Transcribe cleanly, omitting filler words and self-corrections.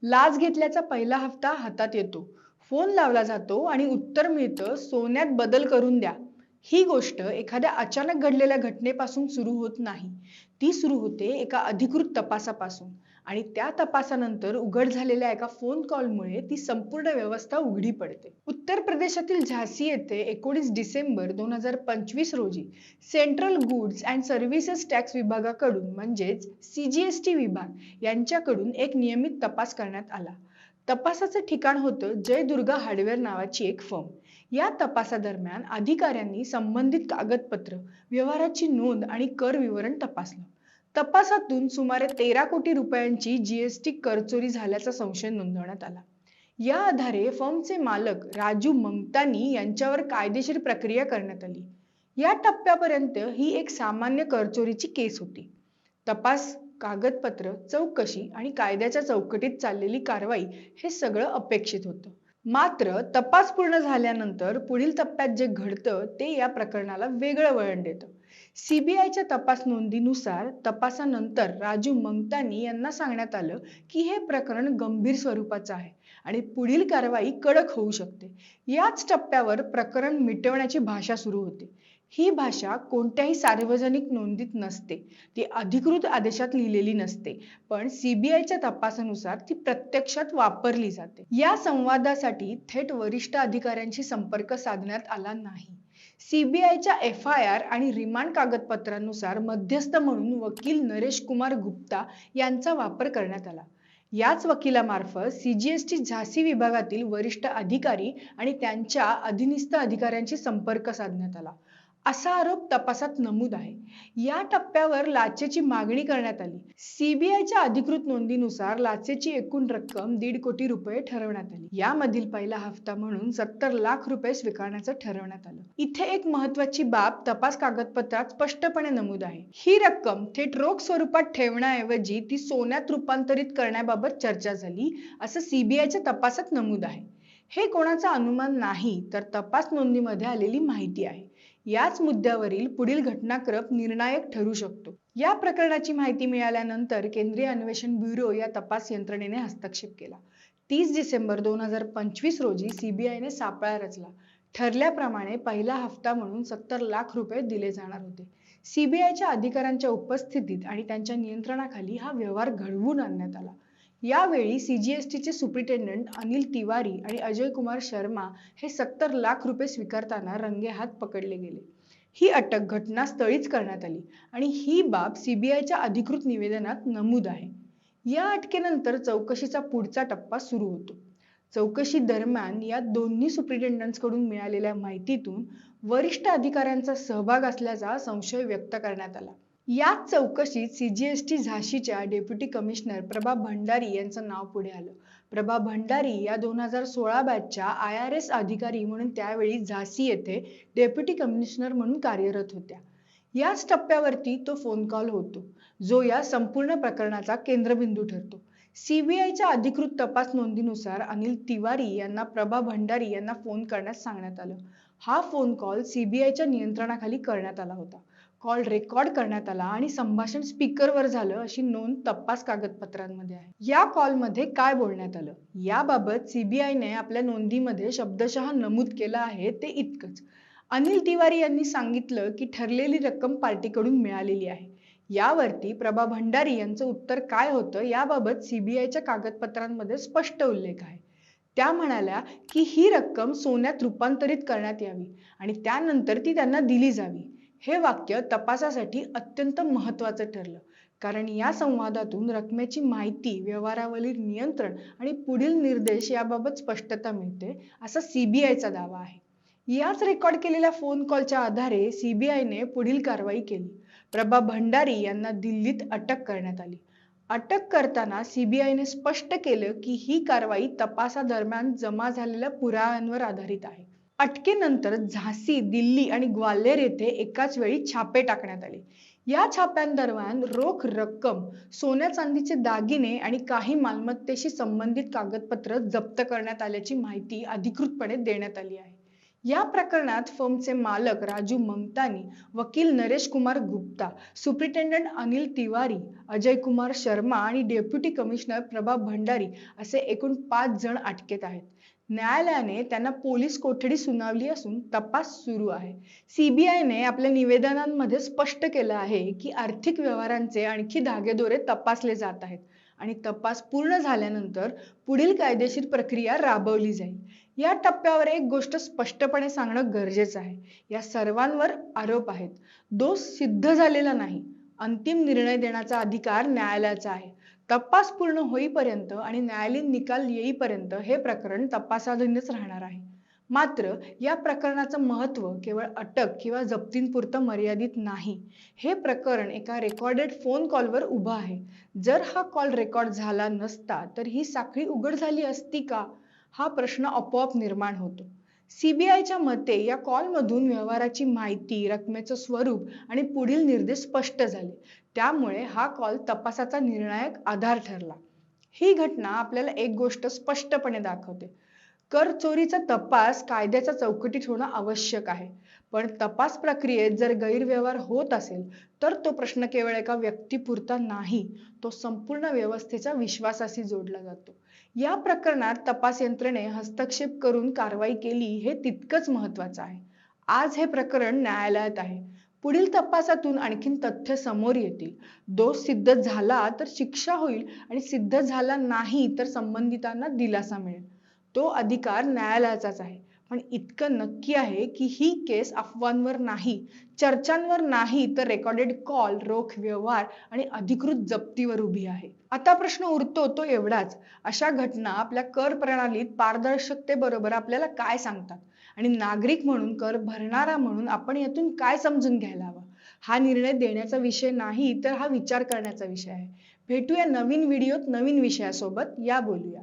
लाच घेतल्याचा पहिला हप्ता हातात येतो. फोन लावला जातो आणि उत्तर मिळतं, सोन्यात बदल करून द्या. ही गोष्ट एखाद्या अचानक घडलेल्या घटनेपासून सुरू होत नाही. ती सुरू होते एका अधिकृत तपासापासून आणि त्या तपासानंतर उघड झालेल्या एका फोन कॉलमुळे ती संपूर्ण व्यवस्था उघडी पडते. उत्तर प्रदेशातील झाशी येथे 19 डिसेंबर 2025 रोजी central goods and services tax विभागाकडून म्हणजेच CGST विभाग यांच्याकडून एक नियमित तपास करण्यात आला. तपासाचं ठिकाण होतं जयदुर्गा हार्डवेअर नावाची एक फर्म. या तपासादरम्यान अधिकाऱ्यांनी संबंधित कागदपत्र, व्यवहाराची नोंद आणि कर विवरण तपासलं. तपासातून सुमारे 13 कोटी रुपयांची GST करचोरी झाल्याचा संशय नोंदवण्यात आला. या आधारे फर्मचे मालक राजू मंगतानी यांच्यावर कायदेशीर प्रक्रिया करण्यात आली. या टप्प्यापर्यंत ही एक सामान्य करचोरीची केस होती. तपास, कागदपत्र, चौकशी आणि कायद्याच्या चौकटीत चाललेली कारवाई हे सगळं अपेक्षित होतं. मात्र तपास पूर्ण झाल्यानंतर पुढील टप्प्यात जे घडतं ते या प्रकरणाला वेगळं वळण देतं. CBIच्या तपास नोंदीनुसार तपासानंतर राजू मंगतानी यांना सांगण्यात आलं की हे प्रकरण गंभीर स्वरूपाचं आहे आणि पुढील कारवाई कडक होऊ शकते. याच टप्प्यावर प्रकरण मिटवण्याची भाषा सुरू होते. ही भाषा कोणत्याही सार्वजनिक नोंदीत नसते, ती अधिकृत आदेशात लिहिलेली नसते, पण CBIच्या तपासानुसार ती प्रत्यक्षात वापरली जाते. या संवादासाठी थेट वरिष्ठ अधिकाऱ्यांशी संपर्क साधण्यात आला नाही. CBIच्या FIR आणि रिमांड कागदपत्रांनुसार मध्यस्थ म्हणून वकील नरेश कुमार गुप्ता यांचा वापर करण्यात आला. याच वकिलामार्फत CGST झाशी विभागातील वरिष्ठ अधिकारी आणि त्यांच्या अधीनस्थ अधिकाऱ्यांशी संपर्क साधण्यात आला, असा आरोप तपासात नमूद आहे. या टप्प्यावर लाचेची मागणी करण्यात आली. CBIच्या अधिकृत नोंदीनुसार लाचेची एकूण रक्कम 1.5 कोटी रुपये ठरवण्यात आली. यामधील पहिला हप्ता म्हणून 70 लाख रुपये स्वीकारण्याचं ठरवण्यात आलं. इथे एक महत्त्वाची बाब तपास कागदपत्रात स्पष्टपणे नमूद आहे. ही रक्कम थेट रोख स्वरूपात ठेवण्याऐवजी ती सोन्यात रूपांतरित करण्याबाबत चर्चा झाली, असं CBIच्या तपासात नमूद आहे. हे कोणाचा अनुमान नाही, तर तपास नोंदीमध्ये आलेली माहिती आहे. याच मुद्द्यावरील पुढील घटनाक्रम निर्णायक ठरू शकतो. या प्रकरणाची माहिती मिळाल्यानंतर केंद्रीय अन्वेषण ब्युरो या तपास यंत्रणेने हस्तक्षेप केला. 30 डिसेंबर 2025 रोजी CBIने सापळा रचला. ठरल्याप्रमाणे पहिला हप्ता म्हणून 70 लाख रुपये दिले जाणार होते. CBIच्या अधिकाऱ्यांच्या उपस्थितीत आणि त्यांच्या नियंत्रणाखाली हा व्यवहार घडवून आणण्यात आला. यावेळी CGSTचे सुप्रिंटेंडंट अनिल तिवारी आणि अजय कुमार शर्मा हे 70 लाख रुपये स्वीकारताना रंगेहात पकडले गेले. ही अटक घटनास्थळीच करण्यात आली आणि ही बाब CBIच्या अधिकृत निवेदनात नमूद आहे. या अटकेनंतर चौकशीचा पुढचा टप्पा सुरू होतो. चौकशी दरम्यान या दोन्ही सुप्रिंटेंडंट्सकडून मिळालेल्या माहितीतून वरिष्ठ अधिकाऱ्यांचा सहभाग असल्याचा संशय व्यक्त करण्यात आला. याच चौकशीत CGST झाशीच्या डेप्युटी कमिशनर प्रभा भंडारी यांचं नाव पुढे आलं. प्रभा भंडारी या 2016 बॅचच्या IRS अधिकारी म्हणून त्यावेळी झाशी येथे डेप्युटी कमिशनर म्हणून कार्यरत होत्या. याच टप्प्यावरती तो फोन कॉल होतो, जो या संपूर्ण प्रकरणाचा केंद्रबिंदू ठरतो. CBIच्या अधिकृत तपास नोंदीनुसार अनिल तिवारी यांना प्रभा भंडारी यांना फोन करण्यास सांगण्यात आलं. हा फोन कॉल CBIच्या नियंत्रणाखाली करण्यात आला होता. कॉल रेकॉर्ड करण्यात आला आणि संभाषण स्पीकरवर झालं अशी नोंद तपास कागदपत्रांमध्ये आहे. या कॉलमध्ये काय बोलण्यात आलं याबाबत CBIने आपल्या नोंदीमध्ये शब्दशः नमूद केलं आहे ते इतकंच. अनिल तिवारी यांनी सांगितलं की ठरलेली रक्कम पार्टीकडून मिळालेली आहे. यावरती प्रभा भंडारी यांचं उत्तर काय होतं याबाबत CBIच्या कागदपत्रांमध्ये स्पष्ट उल्लेख आहे. त्या म्हणाल्या की ही रक्कम सोन्यात रूपांतरित करण्यात यावी आणि त्यानंतर ती त्यांना दिली जावी. हे वाक्य तपासासाठी अत्यंत महत्त्वाचं ठरलं, कारण या संवादातून रकमेची माहिती, व्यवहारावरील नियंत्रण आणि पुढील निर्देश याबाबत स्पष्टता मिळते, असा CBIचा दावा आहे. याच रेकॉर्ड केलेल्या फोन कॉलच्या आधारे CBIने पुढील कारवाई केली. प्रभा भंडारी यांना दिल्लीत अटक करण्यात आली. अटक करताना CBIने स्पष्ट केलं की ही कारवाई तपासादरम्यान जमा झालेल्या पुराव्यांवर आधारित आहे. अटकेनंतर झाशी, दिल्ली आणि ग्वाल्हेर येथे एकाच वेळी छापे टाकण्यात आले. या छाप्यांदरम्यान रोख रक्कम, सोन्या चांदीचे दागिने आणि काही मालमत्तेशी संबंधित कागदपत्र जप्त करण्यात आल्याची माहिती अधिकृतपणे देण्यात आली आहे. या प्रकरणात फर्मचे मालक राजू मंगतानी, वकील नरेश कुमार गुप्ता, सुप्रिंटेंडंट अनिल तिवारी, अजय कुमार शर्मा आणि डेप्युटी कमिशनर प्रभा भंडारी असे एकूण 5 जण अटकेत आहेत. न्यायालयाने त्यांना पोलीस कोठडी सुनावली असून तपास सुरू आहे. सीबीआयने आपल्या निवेदनांमध्ये स्पष्ट केलं आहे की आर्थिक व्यवहारांचे आणखी धागेदोरे तपासले जात आहेत आणि तपास पूर्ण झाल्यानंतर पुढील कायदेशीर प्रक्रिया राबवली जाईल. या टप्प्यावर एक गोष्ट स्पष्टपणे सांगणं गरजेचं आहे. या सर्वांवर आरोप आहेत. दोष सिद्ध झालेला नाही. अंतिम निर्णय देण्याचा अधिकार न्यायालयाचा आहे. तपास पूर्ण होईपर्यंत आणि न्यायालयीन निकाल येईपर्यंत हे प्रकरण तपासाधीनच राहणार आहे. मात्र या प्रकरणाचं महत्त्व केवळ अटक किंवा जप्तींपुरतं मर्यादित नाही. हे प्रकरण एका रेकॉर्डेड फोन कॉलवर उभं आहे. जर हा कॉल रेकॉर्ड झाला नसता तर ही साखळी उघड झाली असती का? हा प्रश्न आपोआप निर्माण होतो. सीबीआयच्या मते या कॉलमधून व्यवहाराची माहिती, रकमेचं स्वरूप आणि पुढील निर्देश स्पष्ट झाले. त्यामुळे हा कॉल तपासाचा निर्णायक आधार ठरला. ही घटना आपल्याला एक गोष्ट स्पष्टपणे दाखवते. कर चोरीचा तपास कायद्याच्या चौकटीत होणं आवश्यक आहे. पण तपास प्रक्रियेत जर गैरव्यवहार होत असेल तर तो प्रश्न केवळ एका व्यक्तीपुरता नाही, तो संपूर्ण व्यवस्थेच्या विश्वासाशी जोडला जातो. या प्रकरणात तपास यंत्रणेने हस्तक्षेप करून कारवाई केली हे तितकंच महत्त्वाचं आहे. आज हे प्रकरण न्यायालयात आहे. पुढील तपासातून आणखीन तथ्य समोर येतील. दोष सिद्ध झाला तर शिक्षा होईल आणि सिद्ध झाला नाही तर संबंधितांना दिलासा मिळेल. तो अधिकार न्यायालयाचाच आहे. पण इतकं नक्की आहे की ही केस अफवांवर नाही, चर्चांवर नाही तर रेकॉर्डेड कॉल, रोख व्यवहार आणि अधिकृत जप्तीवर उभी आहे. आता प्रश्न उरतो तो एवढाच, अशा घटना आपल्या कर प्रणालीत पारदर्शकतेबरोबर आपल्याला काय सांगतात आणि नागरिक म्हणून, कर भरणारा म्हणून आपण यातून काय समजून घ्यायला हवं? हा निर्णय देण्याचा विषय नाही तर हा विचार करण्याचा विषय आहे. भेटूया नवीन व्हिडिओत नवीन विषयासोबत. या बोलूया.